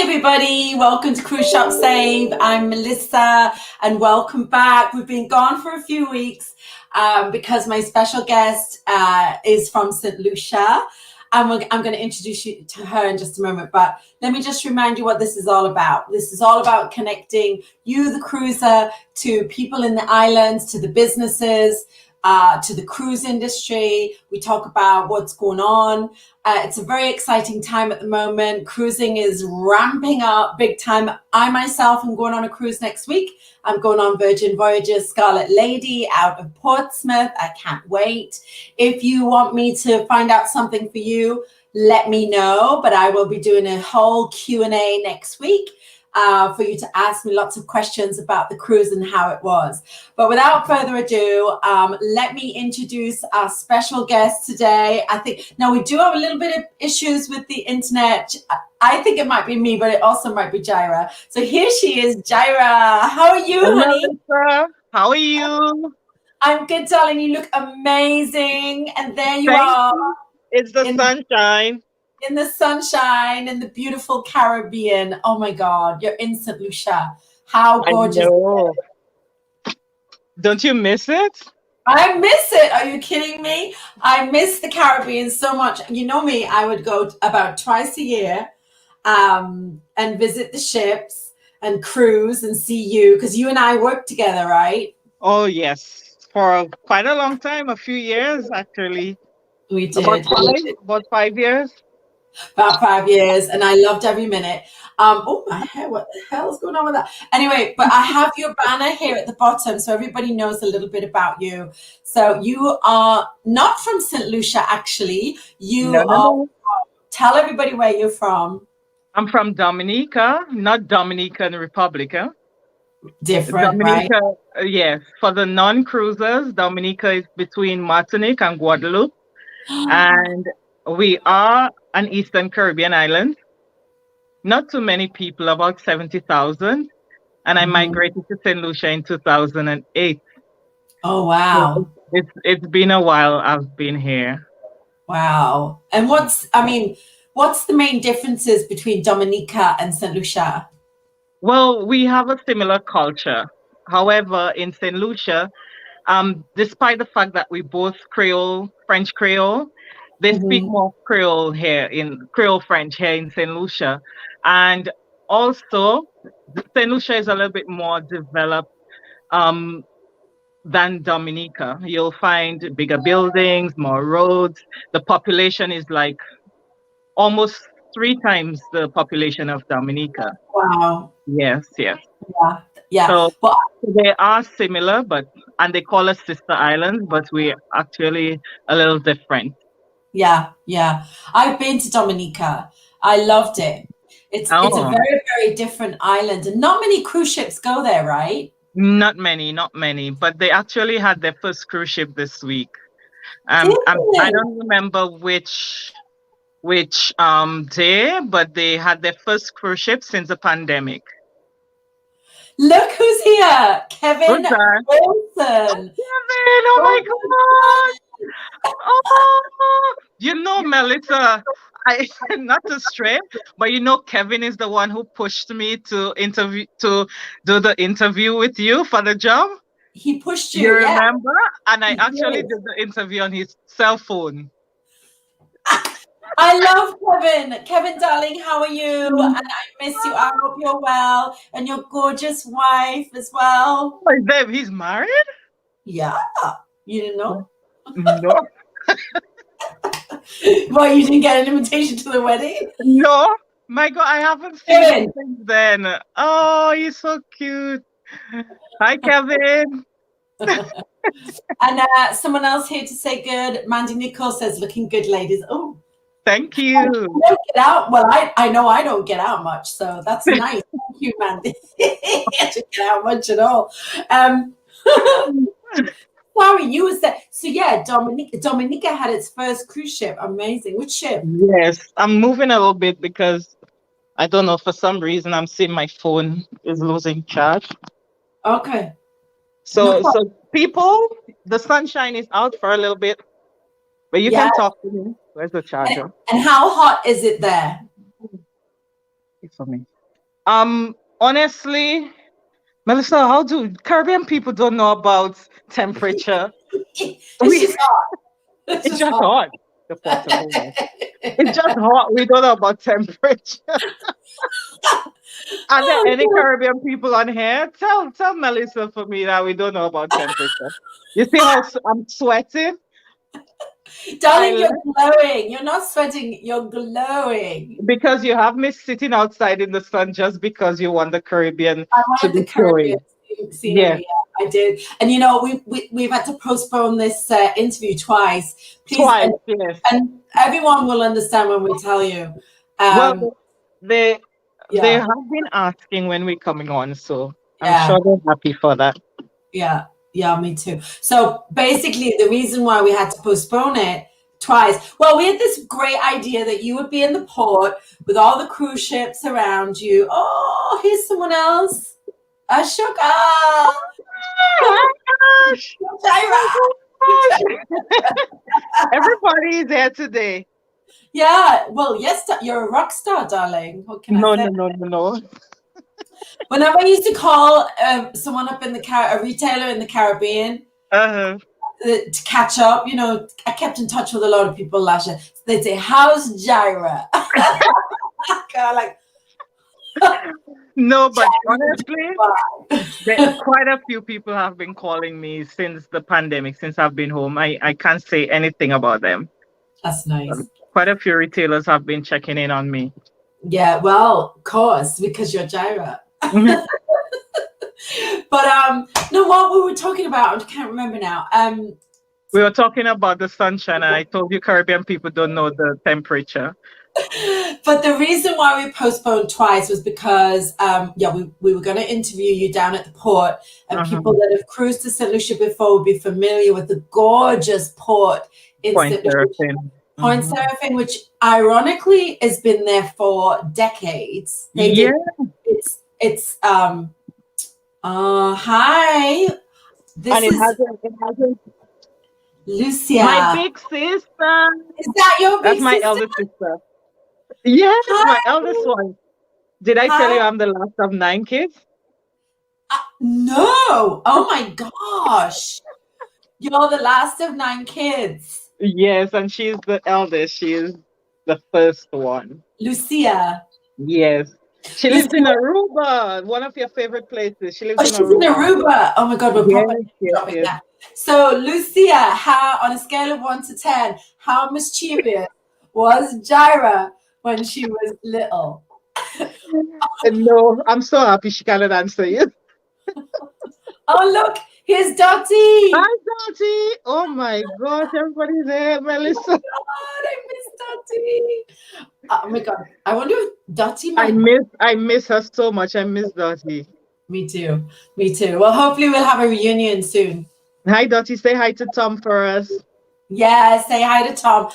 everybody, welcome to Cruise Shop Save. I'm Melissa and welcome back. We've been gone for a few weeks because my special guest is from St. Lucia. I'm going to introduce you to her in just a moment, but let me just remind you what this is all about. This is all about connecting you, the cruiser, to people in the islands, to the businesses, to the cruise industry. We talk about what's going on. It's a very exciting time at the moment. Cruising is ramping up big time. I myself am going on a cruise next week. I'm going on Virgin Voyages Scarlet Lady out of Portsmouth. I can't wait. If you want me to find out something for you, let me know. But I will be doing a whole Q&A next week for you to ask me lots of questions about the cruise and how it was. But without further ado, let me introduce our special guest today. I think now we do have a little bit of issues with the internet. I think it might be me, but it also might be Jaira. So here she is, Jaira. How are you, Hello, honey? Lisa. How are you? I'm good, darling. You look amazing. And there you Thank are. you. It's the sunshine. In the sunshine, in the beautiful Caribbean. Oh my God, you're in St. Lucia. How I gorgeous. know. Don't you miss it? I miss it. Are you kidding me? I miss the Caribbean so much. You know me, I would go about twice a year and visit the ships and cruise and see you because you and I work together, right? Oh, yes. For quite a long time, a few years actually. We About did. about 5 years. About 5 years, and I loved every minute. Oh my hair, what the hell is going on with that? Anyway, but I have your banner here at the bottom so everybody knows a little bit about you. So you are not from St. Lucia, actually. You are, No. tell everybody where you're from. I'm from Dominica, not Dominican Republic. Huh? Different, right? Dominica, yes. For the non-cruisers, Dominica is between Martinique and Guadeloupe. And we are an Eastern Caribbean island. Not too many people, about 70,000. And I migrated to St. Lucia in 2008. Oh, So wow. it's been a while I've been here. Wow. And what's the main differences between Dominica and St. Lucia? Well, we have a similar culture. However, in St. Lucia, despite the fact that we both Creole, French Creole, they speak more Creole here in Creole French here in St. Lucia. And also, St. Lucia is a little bit more developed than Dominica. You'll find bigger buildings, more roads. The population is like almost 3 times the population of Dominica. Wow. Yes. Yeah. Yeah. So But they are similar, and they call us sister islands, but we're actually a little different. yeah. I've been to Dominica. I loved it. It's a Oh, very, very different island, and not many cruise ships go there, right? not many, but they actually had their first cruise ship this week. Did I they? don't remember which day, but they had their first cruise ship since the pandemic. Look who's here, Kevin Who's that? Wilson. Kevin, oh my God. Oh, Melissa, I not to stray, but Kevin is the one who pushed me to do the interview with you for the job. He pushed You you, yeah. remember? And I He actually did. did the interview on his cell phone. I love Kevin. Kevin, darling, how are you? And I miss you. I hope you're well. And your gorgeous wife as well. Oh, he's married? Yeah. You didn't know? No. Well, you didn't get an invitation to the wedding? No. My God, I haven't seen him since then. Oh, he's so cute. Hi, Kevin. And someone else here to say good. Mandy Nicole says, looking good, ladies. Oh, thank you. I don't get out. Well, I know I don't get out much, so that's nice. Thank you, Mandy. I don't get out much at all. Sorry, you was there. So yeah, Dominica had its first cruise ship. Amazing. Which ship? Yes, I'm moving a little bit because I don't know, for some reason I'm seeing my phone is losing charge. Okay. So people, the sunshine is out for a little bit, but you can talk to me. Where's the charger? And how hot is it there? It's for me. Honestly, Melissa, how do Caribbean people don't know about temperature? It's We just hot. It's it's just just hot. hot. The photo. It's just hot. We don't know about temperature. Are there Oh, any God. Caribbean people on here? Tell Melissa for me that we don't know about temperature. You see how I'm sweating? I Darling, you're left glowing. You're not sweating. You're glowing. because you have me sitting outside in the sun just because you want the Caribbean I to wanted be the Caribbean showing. Yeah, scenery. Yeah, I did. And we've had to postpone this interview twice. Please, twice. Yes. and everyone will understand when we tell you. Well, Um, they they yeah, have been asking when we're coming on, so I'm yeah. sure they're happy for that. Yeah, yeah, me too. So basically, the reason why we had to postpone it twice, well, we had this great idea that you would be in the port with all the cruise ships around you. Oh, here's someone else. Ashoka! Oh my gosh! Jaira! Oh my gosh! Everybody is there today. Yeah, well, yes, you're a rock star, darling. What can I No, say? no, no, no, no. Whenever I used to call someone up in a retailer in the Caribbean, Uh-huh. to catch up. I kept in touch with a lot of people last year. So they'd say, "How's Jaira?" Kind of like, No, but honestly, Jaira. quite a few people have been calling me since the pandemic, since I've been home. I can't say anything about them. That's nice. Quite a few retailers have been checking in on me. Yeah, well, of course, because you're Jaira. Mhm. But no, what we were talking about, I can't remember now. We were talking about the sunshine, and I told you Caribbean people don't know the temperature. But the reason why we postponed twice was because, we were going to interview you down at the port, and people Uh-huh. that have cruised to St. Lucia before would be familiar with the gorgeous port in Point St. Lucia. surfing. Point Mhm. surfing, which ironically has been there for decades. They Yeah, did. It's hi. and This is it hasn't. My Lucia. big sister. Is that your That's big my sister? eldest sister. Yes, Hi. my eldest one. Did I tell Hi. you I'm the last of 9 kids? No. Oh my gosh. You're the last of 9 kids. Yes, and she's the eldest. She is the first one. Lucia. Yes. She You lives see, in Aruba, one of your favorite places. She lives oh, in she's in Aruba. Aruba. Oh my God, we're Yes, probably yes, dropping yes. that. So, Lucia, how on a scale of 1 to 10, how mischievous was Jaira when she was little? And no, I'm so happy she cannot answer you. Oh, look, here's Dottie. Hi, Dottie. Oh my gosh, everybody's there, Melissa. God, I miss Dottie. Oh my God, I wonder if Dottie I might. miss I miss her so much. I miss Dottie. Me too. Me too. Well, hopefully we'll have a reunion soon. Hi, Dottie. Say hi to Tom for us. Yeah, say hi to Tom.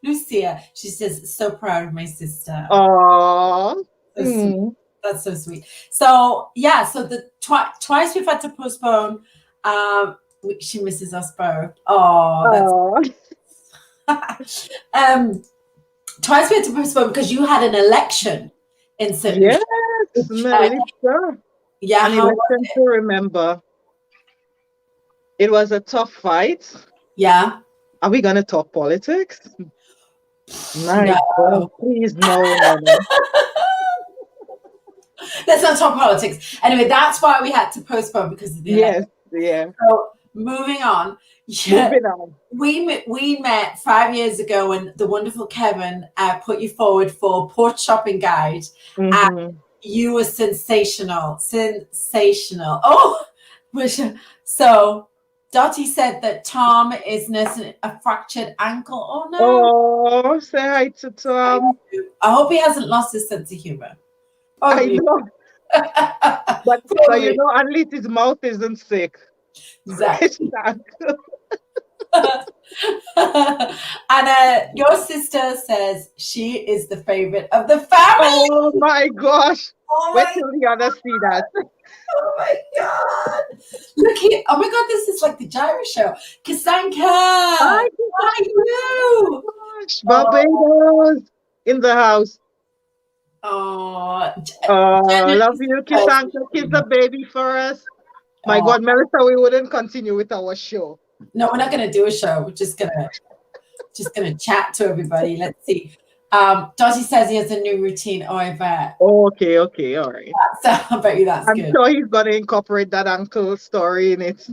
Lucia, she says, so proud of my sister. Oh. So sweet. That's so sweet. So yeah, so the twice we've had to postpone. She misses us both. Oh, that's twice we had to postpone because you had an election in St. Yes, Lucia. Which, Melissa. yeah, An how was election to remember. It was a tough fight. yeah? Are we gonna talk politics? My No. God, please no, no, no. Let's not talk politics. Anyway, that's why we had to postpone because of the election. Yes, yeah. So moving on. Yeah, Moving on. we met 5 years ago when the wonderful Kevin put you forward for Port Shopping Guide. Mhm. You were sensational. Sensational. Oh, so Dottie said that Tom is nursing a fractured ankle. Oh no. Oh, say hi to Tom. I hope he hasn't lost his sense of humor. I Probably. know, but you Probably. know, at least his mouth isn't sick. Exactly. It's not good. And your sister says she is the favorite of the family. Oh my gosh. Oh Wait my, till the others see that. oh my God. Look here. Oh my God, this is like the Jaira show. Kasanka, how Hi, are you? gosh. Barbados in the house. Oh, Love you, kiss uncle, kiss the baby for us. My God, Melissa, we wouldn't continue with our show. No, we're not going to do a show. We're just gonna chat to everybody. Let's see. Dottie says he has a new routine. Oh, I bet. Okay, all right. So I bet you that's I'm good. sure he's gonna incorporate that uncle story in it.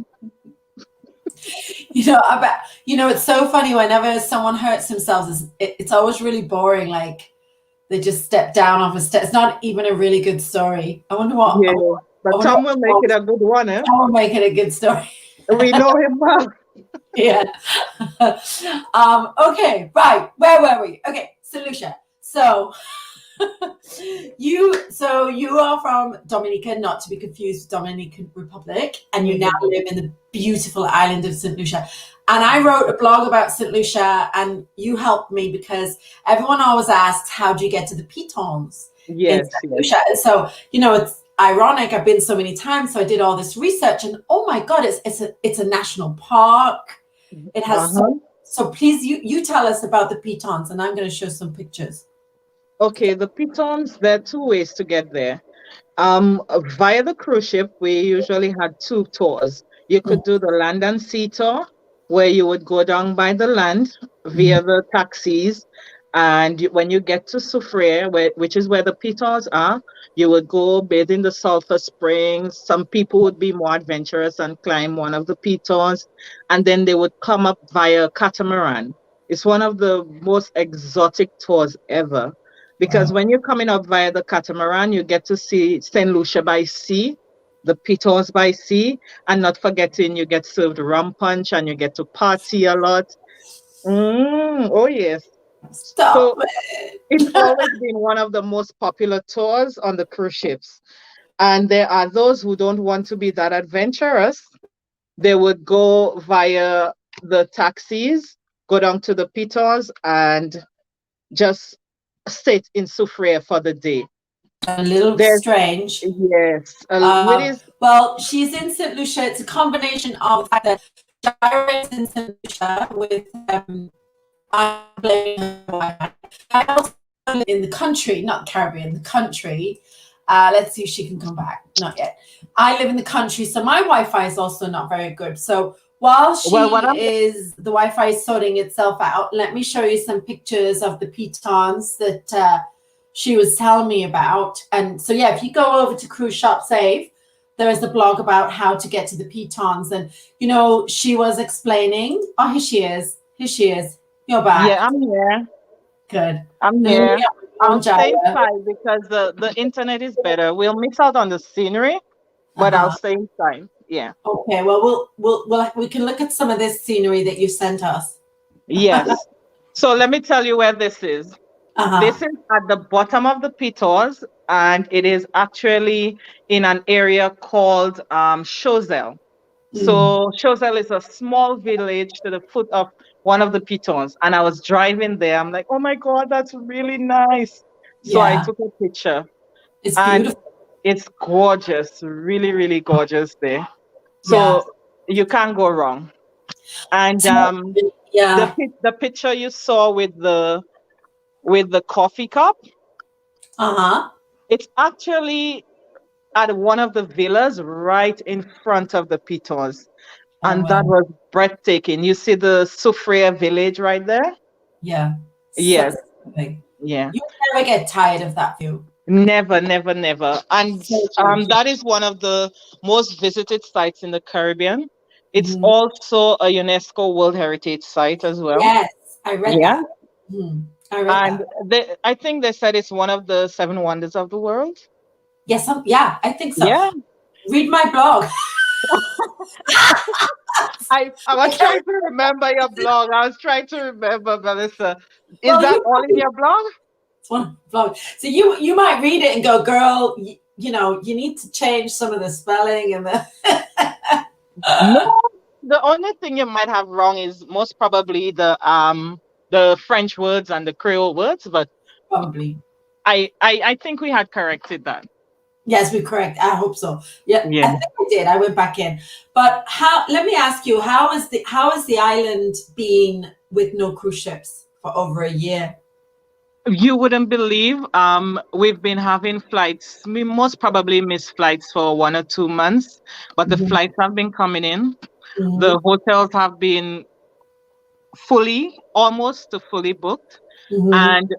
I bet. It's so funny whenever someone hurts themselves. It's always really boring. Like they just step down off a step. It's not even a really good story. I wonder what. Yeah, but Tom will make it a good one, eh? Tom will make it a good story. We know him well. Yeah. Okay, right. Where were we? Okay, so Lucia. So you are from Dominica, not to be confused with Dominican Republic, and you now live in the beautiful island of St. Lucia. And I wrote a blog about St. Lucia, and you helped me because everyone always asks, how do you get to the pitons in St. Lucia? And so, it's ironic. I've been so many times, so I did all this research, and oh my God, it's a national park. It has so please you tell us about the pitons, and I'm going to show some pictures. Okay, the pitons, there are two ways to get there. Via the cruise ship, we usually had two tours. You could do the land and sea tour, where you would go down by the land via the taxis. And when you get to Soufriere, which is where the pitons are, you would go bathe in the sulfur springs. Some people would be more adventurous and climb one of the pitons. And then they would come up via catamaran. It's one of the most exotic tours ever. Because when you're coming up via the catamaran, you get to see St. Lucia by sea, the pitons by sea, and not forgetting you get served rum punch and you get to party a lot. Oh, yes. Stop it's always been one of the most popular tours on the cruise ships. And there are those who don't want to be that adventurous. They would go via the taxis, go down to the pitons, and just sit in Soufriere for the day. A little strange. Yes. Well, she's in St. Lucia. It's a combination of the fact that Jaira is in St. Lucia with I'm blaming her. I also live in the country, not the Caribbean, the country. Let's see if she can come back. Not yet. I live in the country, so my Wi-Fi is also not very good. So while the Wi-Fi is sorting itself out, let me show you some pictures of the pitons that she was telling me about. And so, yeah, if you go over to Cruise Shop Save, there is a blog about how to get to the pitons. And, she was explaining. Oh, here she is. You're back. Yeah, I'm here. Good. I'm here. I'll stay inside because the internet is better. We'll miss out on the scenery, but I'll stay inside. Yeah. Okay. Well, we can look at some of this scenery that you sent us. Yes. So let me tell you where this is. This is at the bottom of the pitons, and it is actually in an area called Choiseul. So Choiseul is a small village to the foot of one of the pitons, and I was driving there. I'm like, oh my God, that's really nice. So I took a picture. It's beautiful. It's gorgeous, really, really gorgeous there. So you can't go wrong. And the picture you saw with the coffee cup, it's actually at one of the villas right in front of the pitons. And that was breathtaking. You see the Soufriere village right there? Yeah. Yes. Yeah. You never get tired of that view. Never. And that is one of the most visited sites in the Caribbean. It's also a UNESCO World Heritage Site as well. Yes, I read that. I think they said it's one of the 7 wonders of the world. Yes, I think so. Yeah. Read my blog. I was trying to remember your blog. I was trying to remember, Melissa. Is that all in your blog? It's one blog. So you might read it and go, girl, you need to change some of the spelling and the. No, the only thing you might have wrong is most probably the French words and the Creole words, but probably. I think we had corrected that. Yes, we correct. I hope so. Yeah, I think I did. I went back in. But let me ask you, how is the island being with no cruise ships for over a year? You wouldn't believe. We've been having flights. We most probably missed flights for 1 or 2 months, but the Mm-hmm. flights have been coming in. Mm-hmm. The hotels have been fully, almost to fully booked, Mm-hmm. and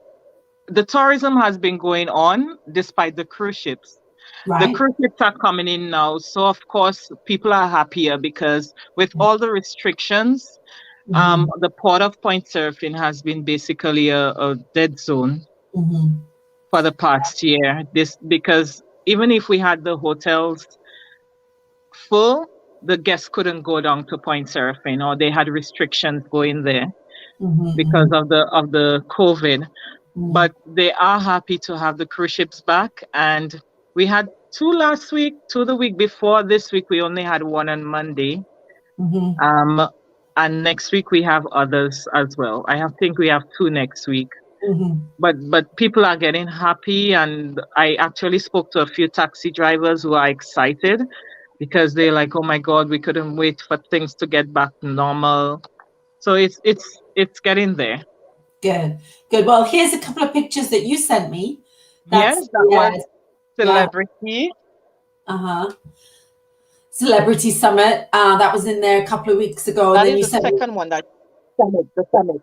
the tourism has been going on despite the cruise ships. The Right. cruise ships are coming in now, so of course people are happier because with all the restrictions, Mm-hmm. the port of Point Surfing has been basically a dead zone Mm-hmm. for the past year. This because even if we had the hotels full, the guests couldn't go down to Point Surfing, or they had restrictions going there because Mm-hmm. of the COVID. Mm-hmm. But they are happy to have the cruise ships back, and we had two last week, two the week before. This week we only had one on Monday. Mm-hmm. Um, and next week we have others as well. Think we have two next week. Mm-hmm. But people are getting happy, and I actually spoke to a few taxi drivers who are excited because they're like, oh my god, we couldn't wait for things to get back to normal. So it's getting there. Good. Good. Well, here's a couple of pictures that you sent me. That's Yes, that was yeah. Celebrity. Uh-huh. Celebrity Summit. That was in there a couple of weeks ago, and That then is you the sent me second one, that summit, the summit. that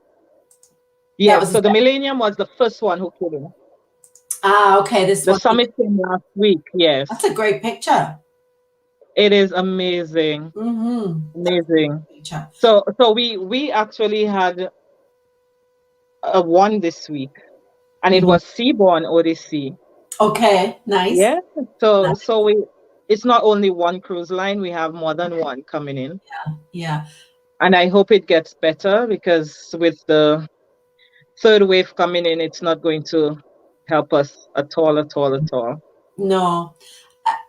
Yes, was so the Millennium was the first one who came in. okay. This The one. summit came last week, That's yes. a great picture. It is amazing. Mm-hmm. Amazing. Picture. So we actually had a one this week, and it Mm-hmm. was Seaborn Odyssey. Okay. Nice. Yeah. So Nice. so we it's not only one cruise line, we have more than one coming in. Yeah. And I hope it gets better because with the third wave coming in, it's not going to help us at all, at all, at all. No.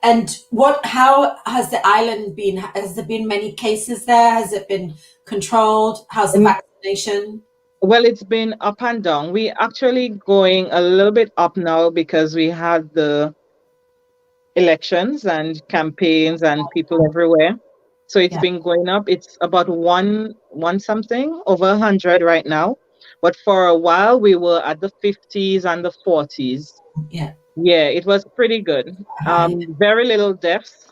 And what? How has the island been? Has there been many cases there? Has it been controlled? How's the And vaccination? well, it's been up and down. We actually going a little bit up now because we had the elections and campaigns and people everywhere. So it's Yeah. been going up. It's about one something over 100 right now. But for a while we were at the 50s and the 40s. Yeah. Yeah, it was pretty good. Yeah. Very little deaths.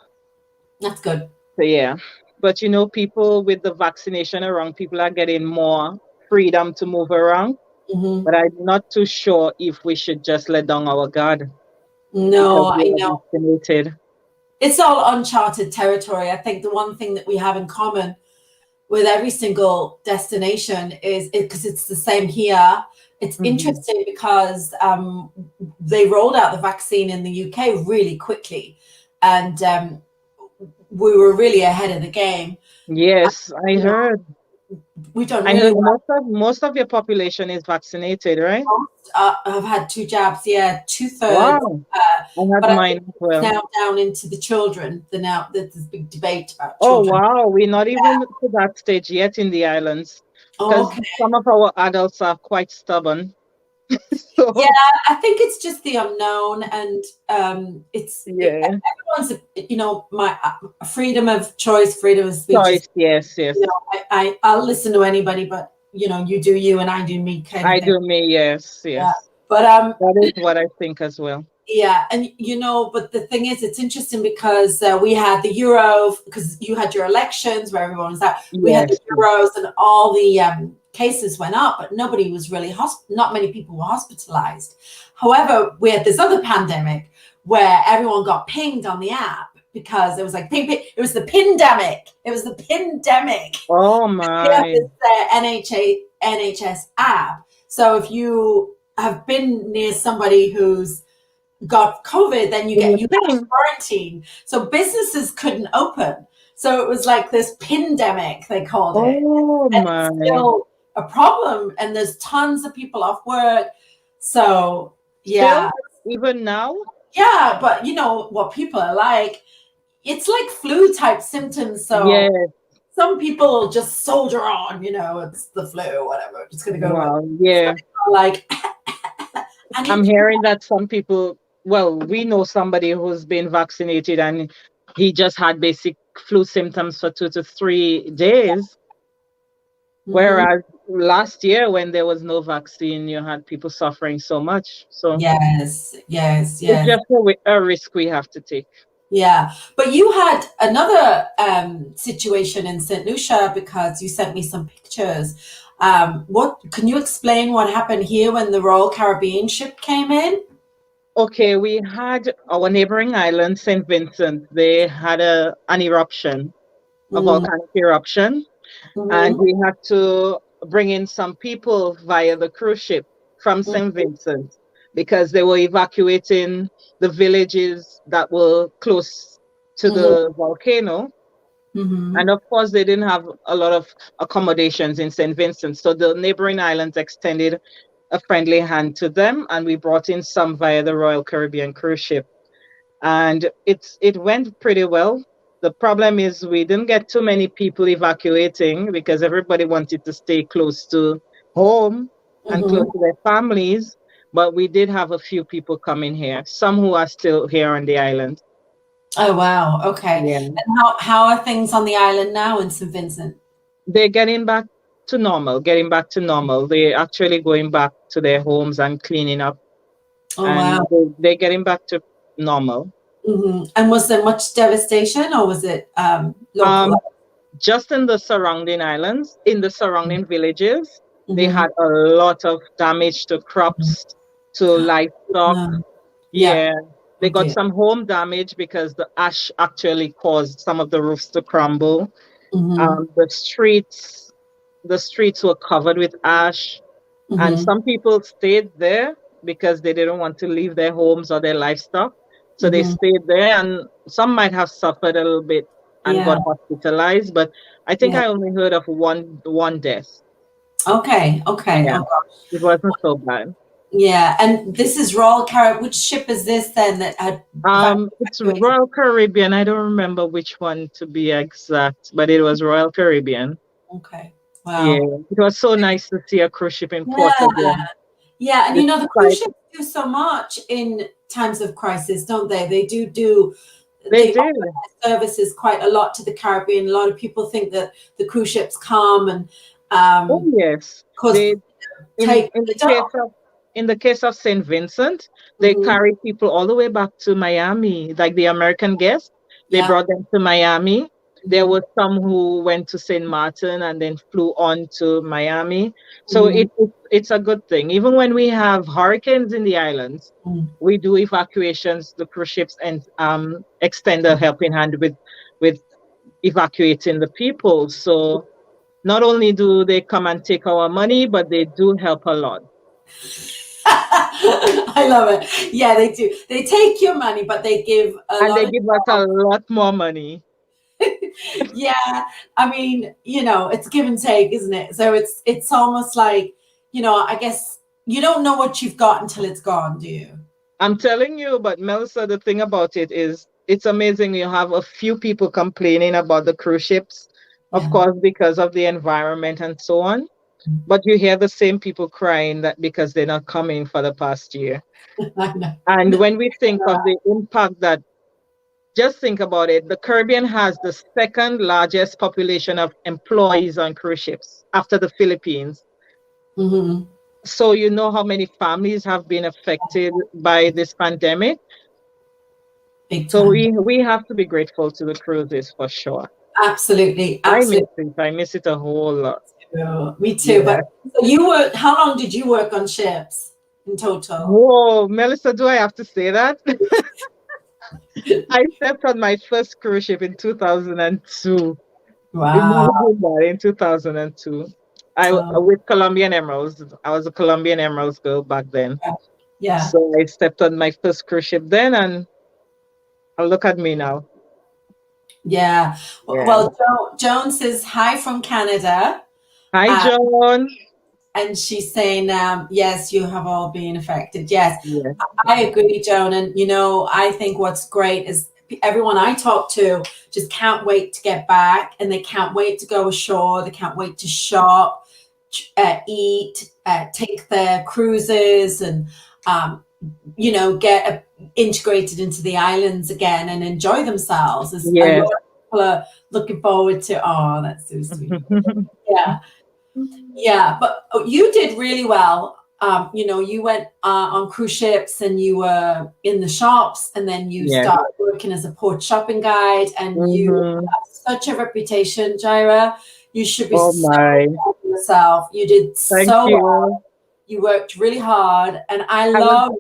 That's good. So yeah. But people with the vaccination around, people are getting more freedom to move around. Mm-hmm. But I'm not too sure if we should just let down our guard because No, we I are know. vaccinated. It's all uncharted territory. I think the one thing that we have in common with every single destination is because it's the same here. It's Mhm. interesting because they rolled out the vaccine in the UK really quickly, and we were really ahead of the game. Yes, I You know, heard. we've done I really heard well. most of your population is vaccinated, right? I've had 2 jabs, yeah, 2/3. Wow. Uh, I had but I mine think as it's well. now down into the children. There's this big debate about Oh children. wow, we're not even to that stage yet in the islands Oh, because okay. some of our adults are quite stubborn. Yeah, So I think it's just the unknown, and yeah, everyone's my freedom of choice, freedom of speech is choice. Yes, you yes. know I'll listen to anybody, but you do you and I do me kind of I thing. do me. Yes, Yeah, yes. but That is what I think as well. yeah, and but the thing is, it's interesting because we had the Euro, because you had your elections where everyone was out. We had the Yes. Euros, and all the cases went up, but nobody was really not many people were hospitalized. However, we had this other pandemic where everyone got pinged on the app because it was like ping, ping. It was the pindemic. It was the pindemic. Oh We have my. this NHS app. So if you have been near somebody who's got COVID, then you You have think? quarantine. So businesses couldn't open. So it was like this pandemic, they called it. Oh And it's my. still a problem. And there's tons of people off work. So Still, yeah. even now? Yeah, but you know what people are like. It's like flu type symptoms. So Yes. some people just soldier on, it's the flu, whatever. It's gonna go away. Wow. Yeah. Like I I'm need hearing that some people, well, we know somebody who's been vaccinated and he just had basic flu symptoms for 2 to 3 days. Mhm. Whereas last year when there was no vaccine, you had people suffering so much. So Yes, yes, it's yes. just a risk we have to take. Yeah, but you had another situation in St. Lucia because you sent me some pictures. What can you explain what happened here when the Royal Caribbean ship came in? Okay, we had our neighboring island, St. Vincent. They had an eruption, a Mm, volcanic eruption, and mhm, we had to bring in some people via the cruise ship from mm, St. Vincent because they were evacuating the villages that were close to mhm, the volcano. mhm, And of course, they didn't have a lot of accommodations in St. Vincent. So the neighboring islands extended a friendly hand to them, and we brought in some via the Royal Caribbean cruise ship. And it went pretty well. The problem is we didn't get too many people evacuating because everybody wanted to stay close to home and close mhm. to their families. But we did have a few people coming here, some who are still here on the island. Oh wow, okay. Yeah. And how are things on the island now in St. Vincent? They're getting back to normal, getting back to normal. They're actually going back to their homes and cleaning up, Oh and wow. they're getting back to normal. And was there much devastation or was it local? Um, just in the surrounding islands, in the surrounding villages, they Mm-hmm. had a lot of damage to crops, to livestock. Yeah. Yeah, they Oh got dear. some home damage because the ash actually caused some of the roofs to crumble. Mm-hmm. The streets were covered with ash. And Mm-hmm. some people stayed there because they didn't want to leave their homes or their livestock. So they Mm-hmm. stayed there, and some might have suffered a little bit and Yeah. got hospitalized. But I think Yeah. I only heard of one death. Okay. Okay. Yeah, Oh gosh. it wasn't so bad. Yeah. And this is Royal Caribbean. Which ship is this then that had It's evacuated? Royal Caribbean. I don't remember which one to be exact, but it was Royal Caribbean. Okay. Yeah, Wow. it was so nice to see a cruise ship in port Yeah. again. Yeah. And you know, the cruise Despite ships do so much in times of crisis, don't they? they They did. offer their services quite a lot to the Caribbean. A lot of people think that the cruise ships come and Oh yes, cause they in take in the the dog. case of St. Vincent, they Hmm. carry people all the way back to Miami, like the American guests. They Yeah. brought them to Miami. There Hmm. were some who went to St. Martin and then flew on to Miami. So Hmm. it's a good thing. Even when we have hurricanes in the islands, we do evacuations. The cruise ships and extend a helping hand with evacuating the people. So not only do they come and take our money, but they do help a lot. I love it. Yeah, they do. They take your money, but they give a And lot they of give us a lot more money. yeah. I mean, it's give and take, isn't it? So it's almost like, I guess you don't know what you've got until it's gone, do you? I'm telling you, but Melissa, the thing about it is it's amazing. You have a few people complaining about the cruise ships, of Yeah. course, because of the environment and so on. But you hear the same people crying that because they're not coming for the past year. I know. And when we think of the impact that, just think about it, the Caribbean has the second largest population of employees on cruise ships after the Philippines. Hmm. So you know how many families have been affected by this pandemic. Big So time. we have to be grateful to the cruises for sure. Absolutely. I miss Absolutely. it. I miss it a whole lot. Me too. Yeah. But so how long did you work on ships in total? Whoa, Melissa, do I have to say that? I stepped on my first cruise ship in 2002. Wow. Imagine that, in 2002. Um, With Colombian Emeralds. I was a Colombian Emeralds girl back then. yeah. So I stepped on my first cruise ship then, and look at me now. Yeah. Yeah. Well, Joan says hi from Canada. Hi, Uh, John. and she's saying, yes, you have all been affected. Yes, Yeah. I agree, Joan. And, I think what's great is everyone I talk to just can't wait to get back and they can't wait to go ashore. They can't wait to shop, eat, take their cruises and, get integrated into the islands again and enjoy themselves. As a Yes. lot of people are looking forward to, oh, that's so sweet. Yeah. Yeah, but you did really well. You went on cruise ships and you were in the shops, and then you Yes. started working as a port shopping guide, and you Mm-hmm. have such a reputation, Jaira. You should be Oh so my. proud of yourself. You did Thank so well. you. You worked really hard, and I I was love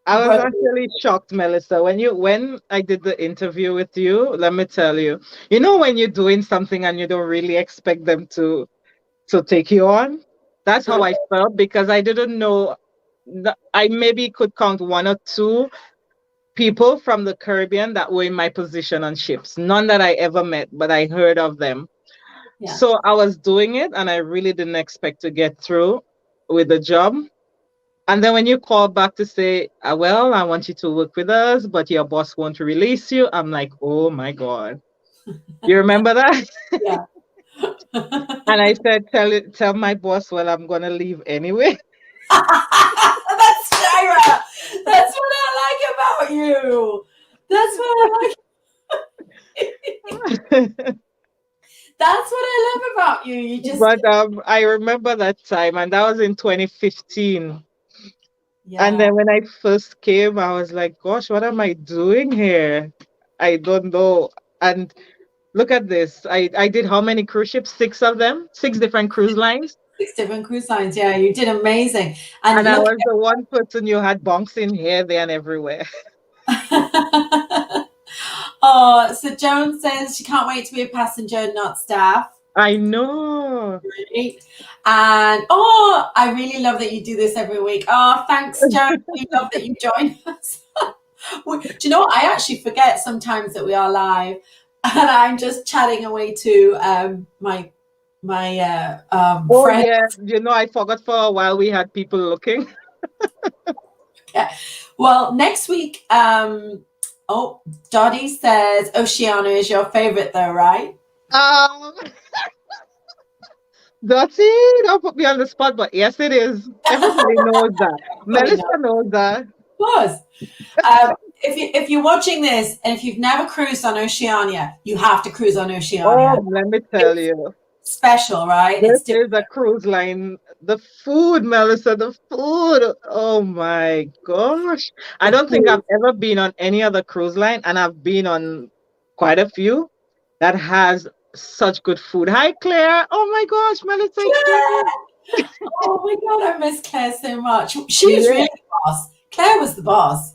I was working. actually shocked, Melissa, when I did the interview with you. Let me tell you, when you're doing something and you don't really expect them to take you on. That's how I felt because I didn't know. I maybe could count one or two people from the Caribbean that were in my position on ships. None that I ever met, but I heard of them. Yeah. So I was doing it, and I really didn't expect to get through with the job. And then when you call back to say, well, I want you to work with us, but your boss won't release you, I'm like, oh my God. You remember that? Yeah. And I said, tell my boss, well, I'm gonna leave anyway. That's Jaira. That's what I like about you. That's what I like. That's what I love about you. You just, But I remember that time, and that was in 2015. And yeah. then when I first came, I was like, gosh, what am I doing here? I don't know. And look at this. I did how many cruise ships? Six of them, six different cruise lines. 6 different cruise lines. Yeah, you did amazing. And And I look was the one person you had bouncing here, there, and everywhere. oh, so Joan says she can't wait to be a passenger, not staff. I know. Right? And oh, I really love that you do this every week. Oh, thanks, Joan. We love that you join us. Do you know what? I actually forget sometimes that we are live, and I'm just chatting away to my Oh, friend. yeah. I forgot for a while we had people looking. Yeah. Well, next week, Dottie says Oceania is your favorite, though, right? Um, Dottie, don't put me on the spot, but yes, it is. Everybody knows that. Everybody Melissa knows. knows that. Of course. If you're watching this and if you've never cruised on Oceania, you have to cruise on Oceania. Oh, let me tell It's you. special, right? This It's is different. a cruise line. The food, Melissa, the food. Oh my gosh. I The don't think food. I've ever been on any other cruise line, and I've been on quite a few that has such good food. Hi, Claire. Oh my gosh, Melissa, it's Claire. Claire! Oh my God, I miss Claire so much. She was Yeah. really the boss. Claire was the boss.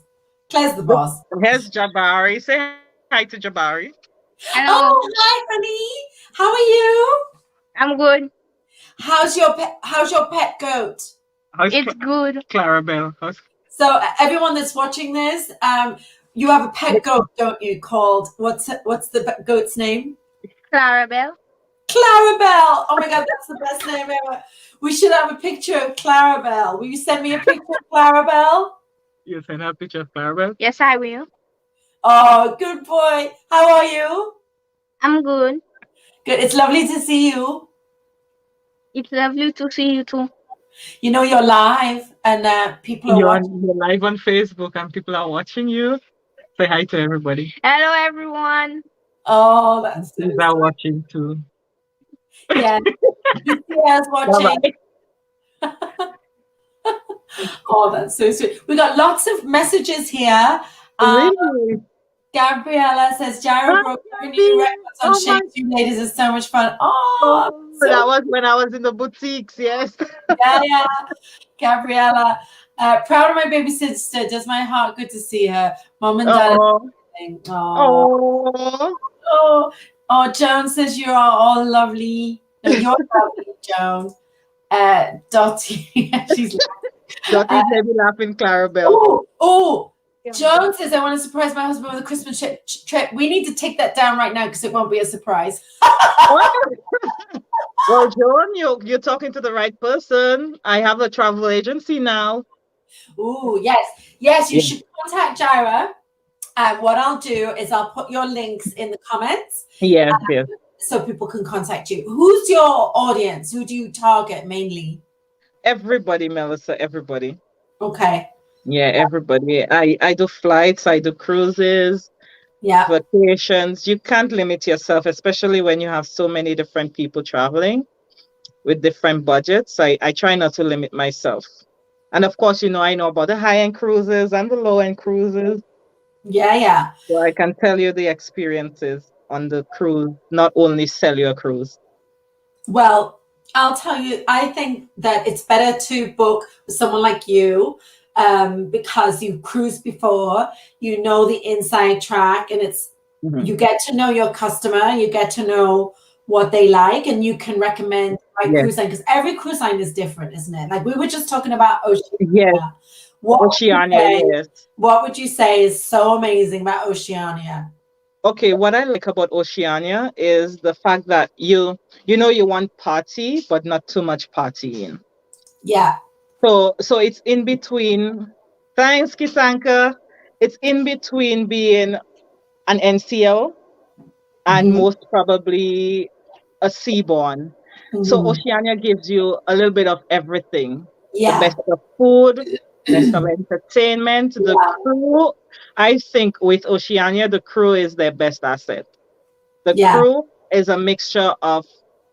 Claire's the boss. Here's Jabari. Say hi to Jabari. Hello, Oh, hi, honey. How are you? I'm good. How's your pet goat? How's It's good. Clarabelle? So everyone that's watching this, you have a pet goat, don't you? Called what's the goat's name? Clarabelle. Clarabelle. Oh my God, that's the best name ever. We should have a picture of Clarabelle. Will you send me a picture of Clarabelle? You send her a picture of Clarabelle? Yes, I will. Oh, good boy. How are you? I'm good. Good. It's lovely to see you. It's lovely to see you too. You know you're live and people are watching. You're live on Facebook and people are watching you. Say hi to everybody. Hello, everyone. Oh, that's so They're watching too. yeah. Lucia's watching. Oh, that's so sweet. We got lots of messages here. Really? Gabriella says Jaira broke new records on shapes. You ladies are so much fun. Oh, so that was when I was in the boutiques, yes. yeah. Gabriella. Proud of my baby sister. Does my heart good to see her. Mom and dad. Oh, Joan says you are all lovely. No, you're lovely, Joan. Dottie. She's Dottie's maybe laughing, Clarabelle. Joan says I want to surprise my husband with a Christmas trip. We need to take that down right now because it won't be a surprise. Well, Joan, you're talking to the right person. I have a travel agency now. Oh, yes. You should contact Jaira. And what I'll do is I'll put your links in the comments. Yes. So people can contact you. Who's your audience? Who do you target mainly? Everybody, Melissa. Everybody. Okay. Yeah, everybody. I do flights. I do cruises. Yeah. Vacations. You can't limit yourself, especially when you have so many different people traveling. with different budgets. I try not to limit myself. And of course, I know about the high-end cruises and the low-end cruises. Yeah. So I can tell you the experiences on the cruise, not only sell your cruise. Well, I'll tell you, I think that it's better to book with someone like you, because you've cruised before, you know the inside track, and you get to know your customer, you get to know what they like, and you can recommend the right Yes. cruise line, because every cruise line is different, isn't it? Like we were just talking about Oceania. Yes. Oceania, yes. What would you say is so amazing about Oceania? Okay, what I like about Oceania is the fact that you want party, but not too much partying. Yeah. So it's in between. Thanks, Kisanka. It's in between being an NCL and most probably a seaborne. So Oceania gives you a little bit of everything. The best of food, best of entertainment, the crew. I think with Oceania, the crew is their best asset. The crew is a mixture of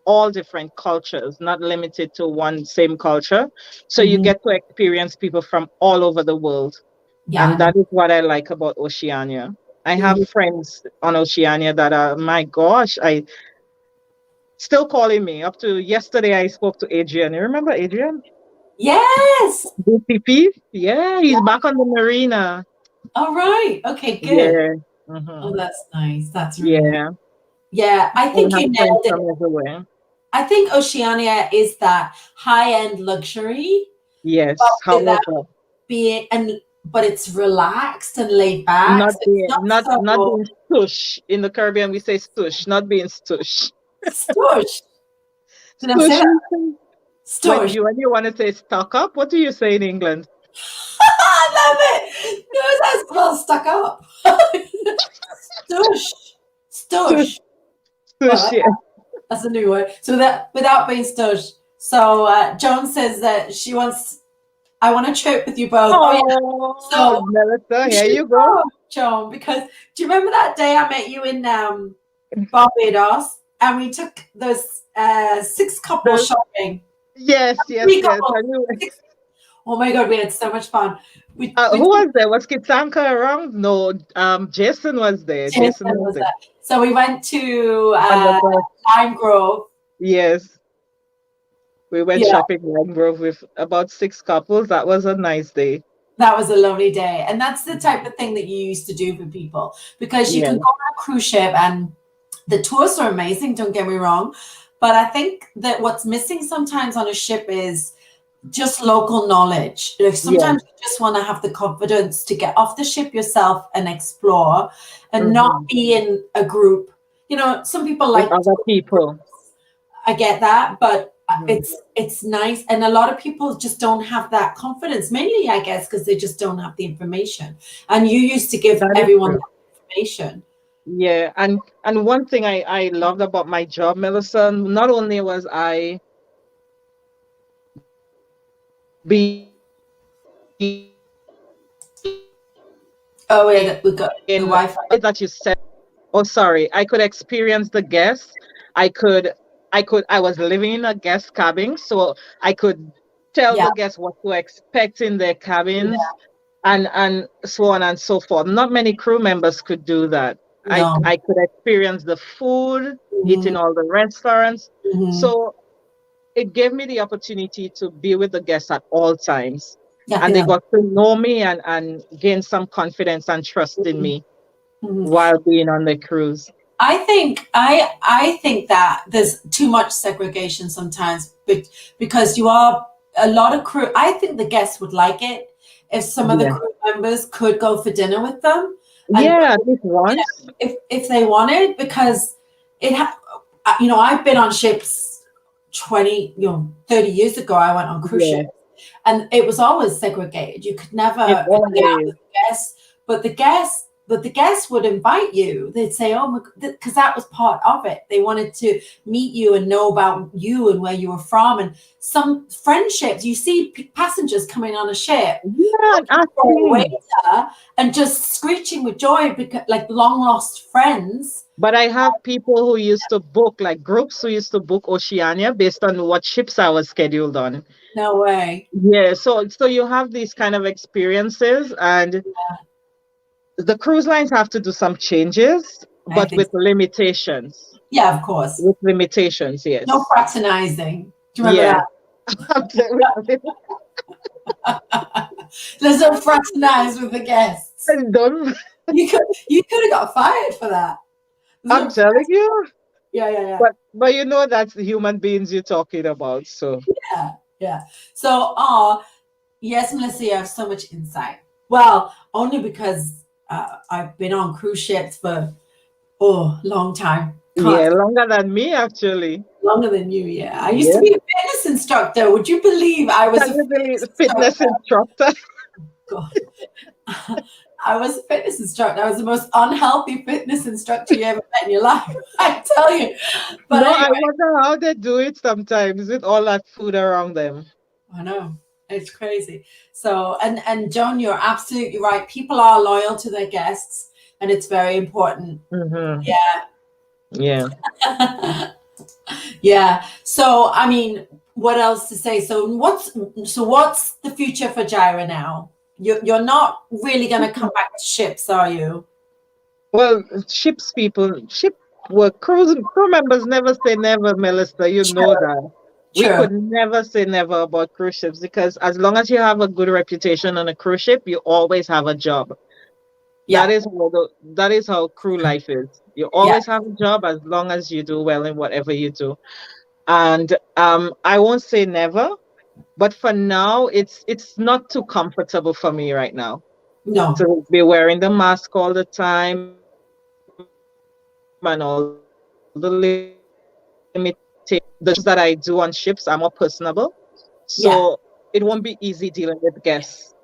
all different cultures, not limited to one same culture. So you get to experience people from all over the world. Yeah. And that is what I like about Oceania. I have friends on Oceania that are, my gosh, I still calling me. Up to yesterday, I spoke to Adrian. You remember Adrian? Yes. DPP? Yeah, he's back on the marina. All right. Okay, good. Yeah. Oh, that's nice. That's really nice. Yeah. I think you nailed it. From everywhere. I think Oceania is that high-end luxury. Yes, however, however. But it's relaxed and laid back. Not being stush. In the Caribbean, we say stush, not being stush. Stush. Did I say that? Stush. When you want to say stuck up, what do you say in England? I love it. No, that's well stuck up. Stush. Stush. Stush, yeah. That's a new word. So that without being stush. So Joan says that I want to trip with you both. Oh, yeah. So Melissa, here you go, Joan. Because do you remember that day I met you in Barbados, and we took those 6 couples shopping? Yes. Oh my God, we had so much fun. Who was there? Was Kitsanka around? No, Jason was there. Jason was there. So we went to Lime Grove. Yes. We went shopping in Lime Grove with about 6 couples. That was a nice day. That was a lovely day. And that's the type of thing that you used to do for people, because you can go on a cruise ship and the tours are amazing, don't get me wrong. But I think that what's missing sometimes on a ship is just local knowledge. Like sometimes you just want to have the confidence to get off the ship yourself and explore and not be in a group. Some people like other people. I get that, but it's nice. And a lot of people just don't have that confidence, mainly, I guess, because they just don't have the information. And you used to give everyone that information. Yeah. And one thing I loved about my job, Melissa, not only was I we got the Wi-Fi that you said. Oh, sorry. I could experience the guests. I was living in a guest cabin, so I could tell the guests what to expect in their cabins and so on and so forth. Not many crew members could do that. No. I could experience the food, eating all the restaurants. So it gave me the opportunity to be with the guests at all times. And they got to know me and gain some confidence and trust in me while being on the cruise. I think that there's too much segregation sometimes, because you are a lot of crew. I think the guests would like it if some of the crew members could go for dinner with them. If they wanted, because I've been on ships 30 years ago. I went on cruise ships, and it was always segregated. You could never guests, but the guests but the guests would invite you. They'd say, oh, because that was part of it. They wanted to meet you and know about you and where you were from. And some friendships, you see passengers coming on a ship, Yeah, for a waiter and just screeching with joy because like long lost friends. but I have people who used to book, like groups who used to book Oceania based on what ships I was scheduled on. No way. Yeah, so you have these kind of experiences, and the cruise lines have to do some changes, but with limitations. Yeah, of course. With limitations, yes. No fraternizing. Do you remember that? Let's not fraternize with the guests. You could have got fired for that. I'm telling you. Yeah. But you know that's the human beings you're talking about. So yeah. So yes, Melissa, you have so much insight. Well, only because I've been on cruise ships for long time. Yeah, longer than me actually. Longer than you, yeah. I used to be a fitness instructor. Would you believe I was a fitness instructor? God. I was a fitness instructor. I was the most unhealthy fitness instructor you ever met in your life. I tell you. But no, anyway. I wonder how they do it sometimes with all that food around them. I know. It's crazy. So, and Joan, you're absolutely right. People are loyal to their guests, and it's very important. Mm-hmm. Yeah. Yeah. So, I mean, what else to say? So what's the future for Jaira now? You're not really going to come back to ships, are you? Well, ship work, crew members never say never, Melissa. You know that. We could never say never about cruise ships because as long as you have a good reputation on a cruise ship, you always have a job. Yeah. That is how crew life is. You always have a job as long as you do well in whatever you do. And I won't say never, but for now, it's not too comfortable for me right now. No. To be wearing the mask all the time and all the jobs that I do on ships are more personable. So it won't be easy dealing with guests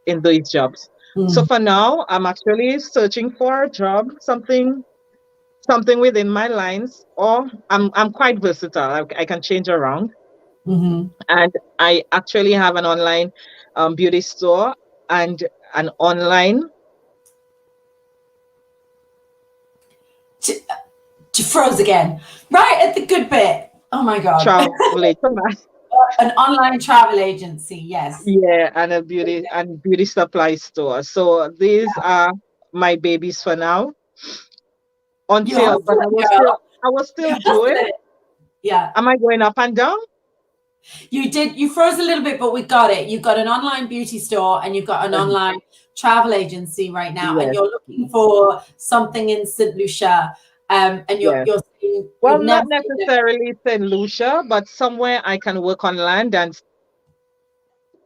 in these jobs. So for now, I'm actually searching for a job, something within my lines, or I'm quite versatile. I can change around. Mm-hmm. And I actually have an online beauty store and an online. She froze again. Right at the good bit. Oh my God. An online travel agency, yes. Yeah, and a beauty supply store. So these are my babies for now. But I was still doing it. Yeah. Am I going up and down? You froze a little bit, but we got it. You've got an online beauty store and you've got an online travel agency right now, and you're looking for something in St. Lucia. And you're saying, well, not necessarily St. Lucia, but somewhere I can work on land and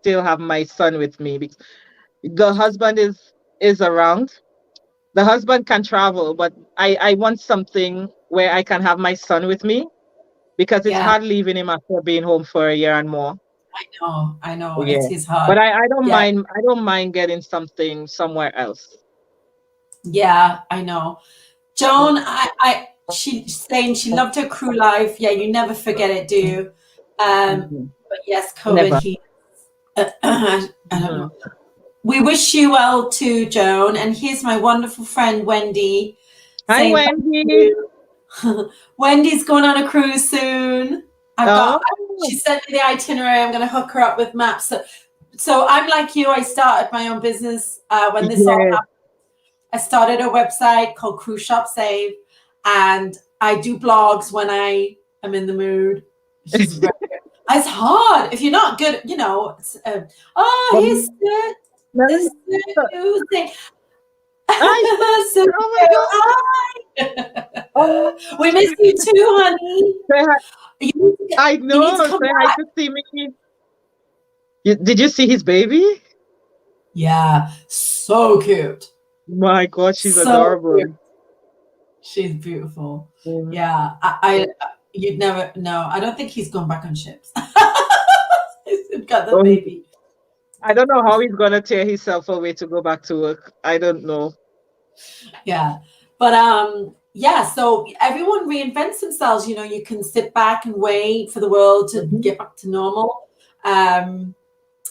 still have my son with me, because the husband is around. The husband can travel, but I want something where I can have my son with me, because it's hard leaving him after being home for a year and more. I know. Yeah. It is hard. But I don't mind. I don't mind getting something somewhere else. Yeah, I know. Joan, she's saying she loved her crew life. Yeah, you never forget it, do you? But yes, COVID. I don't know. We wish you well too, Joan. And here's my wonderful friend Wendy. Hi, Wendy. Wendy's going on a cruise soon. She sent me the itinerary. I'm going to hook her up with maps. So I'm like you. I started my own business when this all happened. I started a website called Cruise Shop Save, and I do blogs when I am in the mood. It's hard if you're not good. You know. He's good. This new thing. We miss you too, honey. I know. Say hi to see me. Did you see his baby? Yeah, so cute. My God, she's adorable. Cute. She's beautiful. Yeah, you'd never know. I don't think he's gone back on ships. He's got the baby. I don't know how he's gonna tear himself away to go back to work. I don't know. Yeah. But yeah, so everyone reinvents themselves. You know, you can sit back and wait for the world to get back to normal.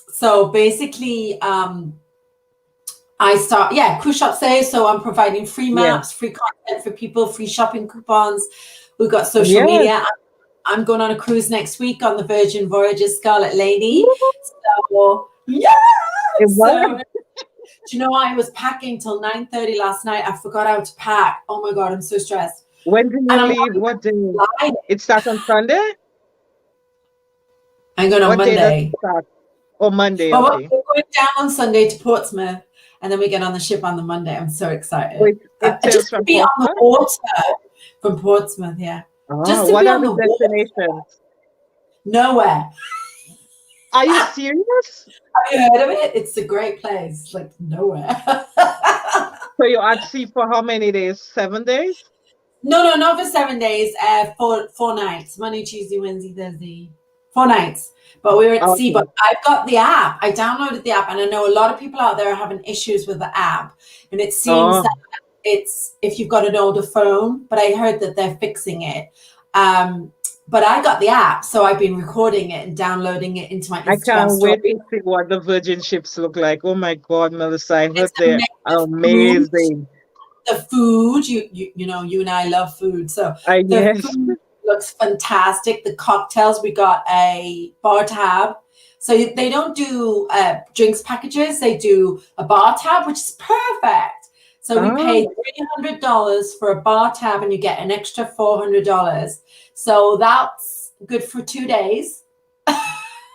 So basically, cruise shop says, so I'm providing free maps, free content for people, free shopping coupons. We've got social media. I'm going on a cruise next week on the Virgin Voyages Scarlet Lady. So yeah. So, do you know, I was packing till 9:30 last night. I forgot how to pack. Oh my God, I'm so stressed. When do you leave? What day? It starts on Sunday? I'm going on what Monday. Day does it start? Oh, Monday, well, okay. We're going down on Sunday to Portsmouth, and then we get on the ship on the Monday. I'm so excited. Wait, just to be on the water from Portsmouth, yeah. Just to what be are on the destinations? Water. Nowhere. Are you serious? Have you heard of it? It's a great place. Like nowhere. So you're at sea for how many days? 7 days? No, not for 7 days. 4 nights. Monday, Tuesday, Wednesday, Thursday. 4 nights. But we were at sea. But I've got the app. I downloaded the app, and I know a lot of people out there are having issues with the app. And it seems that it's if you've got an older phone. But I heard that they're fixing it. But I got the app, so I've been recording it and downloading it into my Instagram story. I can't wait to see what the Virgin ships look like. Oh my God, Melissa, I heard they're amazing. The food, you know, you and I love food, so the food looks fantastic. The cocktails, we got a bar tab, so they don't do drinks packages; they do a bar tab, which is perfect. So we paid $300 for a bar tab, and you get an extra $400. So that's good for 2 days.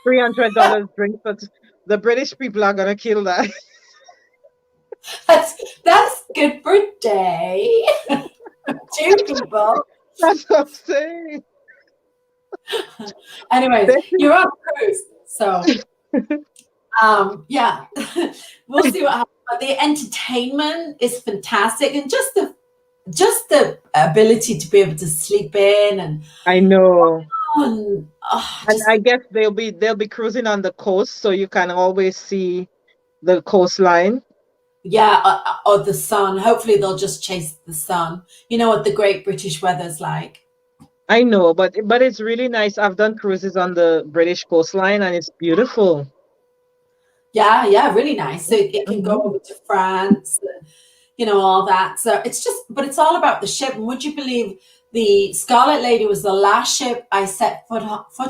$300 drink, but the British people are gonna kill that. That's good for a day. 2 people. That's what I'm saying. Anyways, you're on cruise, so yeah, we'll see what happens. But the entertainment is fantastic, and just the ability to be able to sleep in, and I know. And I guess they'll be cruising on the coast, so you can always see the coastline. Yeah, or the sun. Hopefully they'll just chase the sun. You know what the Great British weather's like. I know, but it's really nice. I've done cruises on the British coastline, and it's beautiful. Yeah, really nice. So it can go over to France, and, you know, all that. So but it's all about the ship. And would you believe the Scarlet Lady was the last ship I set foot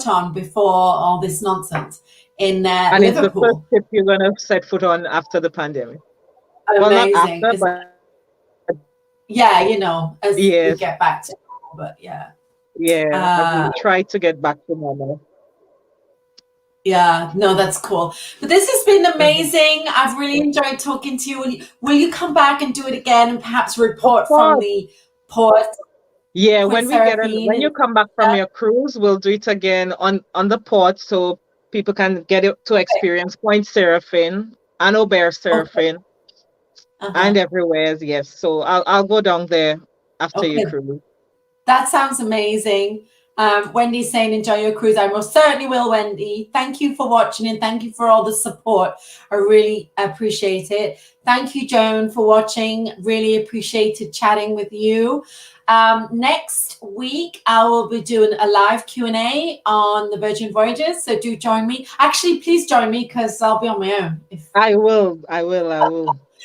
on before all this nonsense in Liverpool. And it's the first ship you're going to set foot on after the pandemic. Amazing. Well, not after, but yeah, you know, as we get back to normal, but yeah. Yeah, we try to get back to normal. Yeah, no, that's cool. But this has been amazing. I've really enjoyed talking to you. Will you come back and do it again and perhaps report from the port? Yeah, when you come back from your cruise, we'll do it again on the port, so people can get to experience Point Seraphine and Aubert Seraphine and everywhere. Yes, so I'll go down there after your cruise. That sounds amazing. Wendy's saying enjoy your cruise. I most certainly will, Wendy. Thank you for watching, and thank you for all the support. I really appreciate it. Thank you, Joan, for watching. Really appreciated chatting with you. Next week, I will be doing a live Q&A on the Virgin Voyages, so do join me. Actually, please join me because I'll be on my own. I will.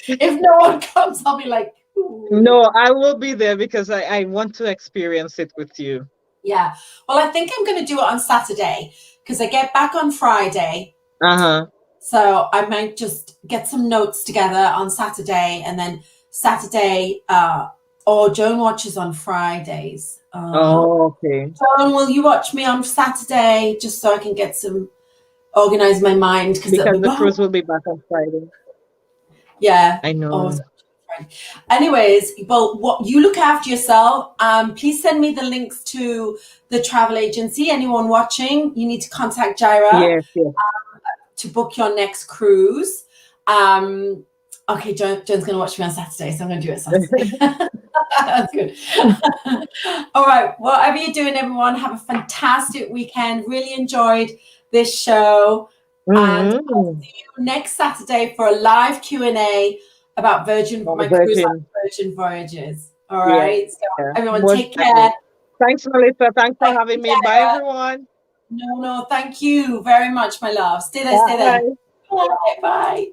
If no one comes, I'll be like, ooh. No, I will be there because I want to experience it with you. Yeah. Well, I think I'm going to do it on Saturday because I get back on Friday. So I might just get some notes together on Saturday, and then Saturday, or Joan watches on Fridays. Okay. Joan, will you watch me on Saturday just so I can get organize my mind? Because the cruise will be back on Friday. Yeah. I know. Anyways, well, what you look after yourself. Please send me the links to the travel agency. Anyone watching, you need to contact Jaira to book your next cruise. Okay, Joan's going to watch me on Saturday, so I'm going to do it Saturday. That's good. All right, whatever you're doing, everyone, have a fantastic weekend. Really enjoyed this show. And I'll see you next Saturday for a live Q&A about Virgin, Oh, my cruise line Virgin. Virgin Voyages. All Yeah, right. So yeah. everyone Most take definitely. care. Thanks, Melissa. Thanks for Thank having you, me. Bye, Jaira. everyone. No, thank you very much, my love. Stay there, stay there. Bye. Bye, bye.